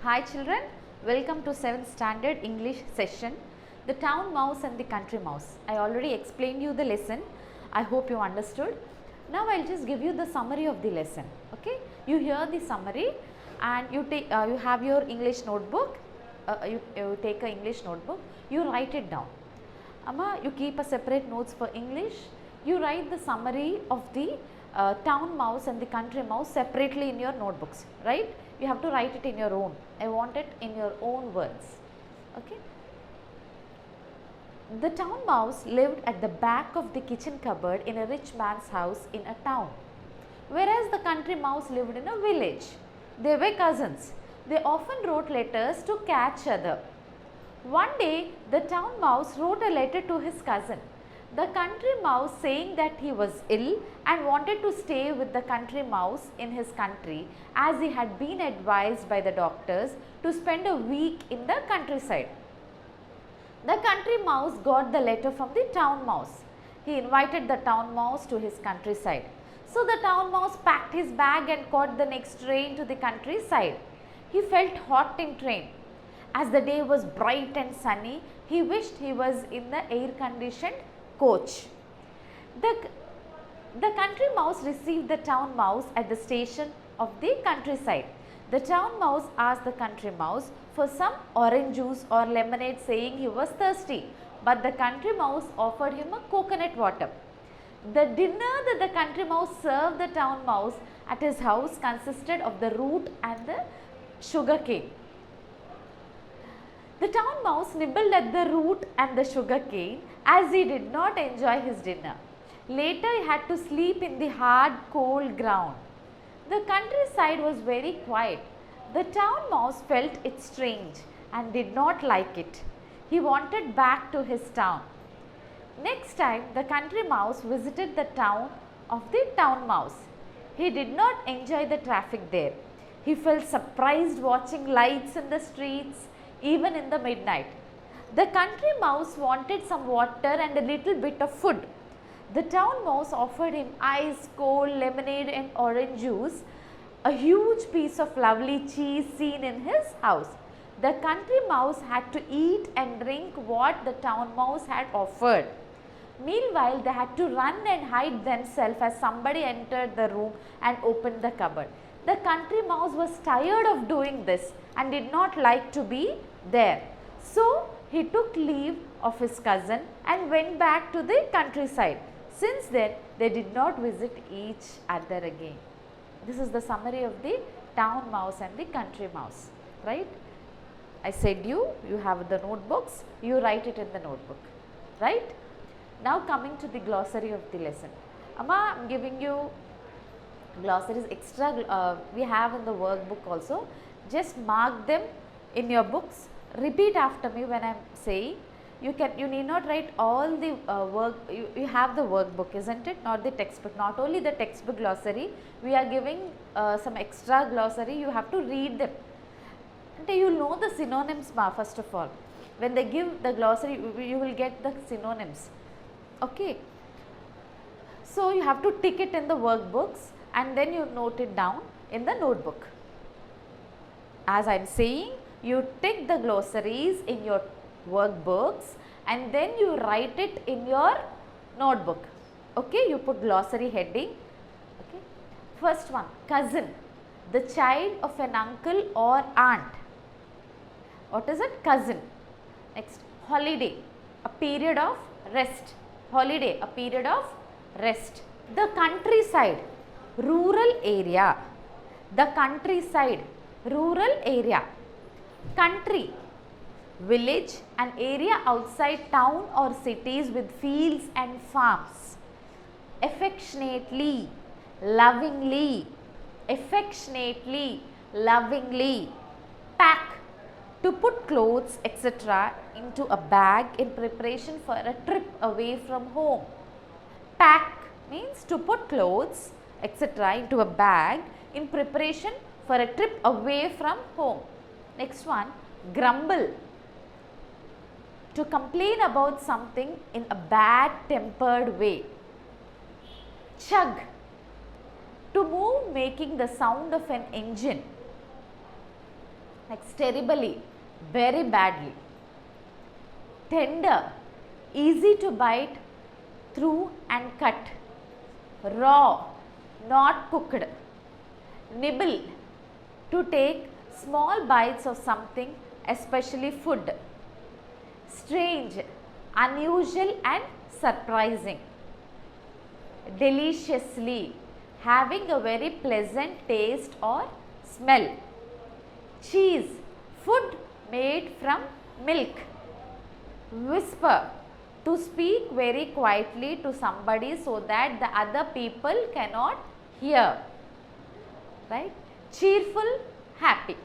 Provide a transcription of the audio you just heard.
Hi children, welcome to 7th standard English session, the town mouse and the country mouse. I already explained you the lesson. I hope you understood. Now I will just give you the summary of the lesson. Okay, you hear the summary and you take you have your English notebook. You take a English notebook. You write it down. Amma, you keep a separate notes for English. You write the summary of the town mouse and the country mouse separately in your notebooks, right? You have to write it in your own. I want it in your own words. Okay. The town mouse lived at the back of the kitchen cupboard in a rich man's house in a town, whereas the country mouse lived in a village. They were cousins. They often wrote letters to catch other. One day, the town mouse wrote a letter to his cousin. The country mouse, saying that he was ill and wanted to stay with the country mouse in his country, as he had been advised by the doctors to spend a week in the countryside. The country mouse got the letter from the town mouse. He invited the town mouse to his countryside. So the town mouse packed his bag and caught the next train to the countryside. He felt hot in train. As the day was bright and sunny, he wished he was in the air-conditioned coach. The country mouse received the town mouse at the station of the countryside. The town mouse asked the country mouse for some orange juice or lemonade, saying he was thirsty, but the country mouse offered him a coconut water. The dinner that the country mouse served the town mouse at his house consisted of the root and the sugar cane. The town mouse nibbled at the root and the sugar cane as he did not enjoy his dinner. Later he had to sleep in the hard, cold ground. The countryside was very quiet. The town mouse felt it strange and did not like it. He wanted back to his town. Next time the country mouse visited the town of the town mouse. He did not enjoy the traffic there. He felt surprised watching lights in the streets even in the midnight. The country mouse wanted some water and a little bit of food. The town mouse offered him ice, cold lemonade and orange juice, a huge piece of lovely cheese seen in his house. The country mouse had to eat and drink what the town mouse had offered. Meanwhile, they had to run and hide themselves as somebody entered the room and opened the cupboard. The country mouse was tired of doing this and did not like to be there. So, he took leave of his cousin and went back to the countryside. Since then, they did not visit each other again. This is the summary of the town mouse and the country mouse, right? I said you have the notebooks, you write it in the notebook, right? Now coming to the glossary of the lesson. Amma, I am giving you glossaries extra we have in the workbook also. Just mark them in your books. Repeat after me when I am saying. You need not write all the work. You have the workbook, isn't it? Not the textbook. Not only the textbook glossary, we are giving some extra glossary. You have to read them. And you know the synonyms first of all. When they give the glossary, you will get the synonyms. Okay. So you have to tick it in the workbooks and then you note it down in the notebook. As I am saying, you tick the glossaries in your workbooks and then you write it in your notebook. Okay, you put glossary heading. Okay. First one, cousin, the child of an uncle or aunt. What is it? Cousin. Next, holiday, a period of rest. Holiday, a period of rest. The countryside, rural area. The countryside, rural area. Country, village, an area outside town or cities with fields and farms. Affectionately, lovingly, affectionately, lovingly. Pack, to put clothes etc. into a bag in preparation for a trip away from home. Pack means to put clothes etc. into a bag in preparation for a trip away from home. Next one, grumble, to complain about something in a bad tempered way. Chug, to move making the sound of an engine. Next, terribly, very badly. Tender, easy to bite through and cut. Raw, not cooked. Nibble, to take small bites of something, especially food. Strange, unusual and surprising. Deliciously, having a very pleasant taste or smell. Cheese, food made from milk. Whisper, to speak very quietly to somebody so that the other people cannot hear. Right? Cheerful, happy.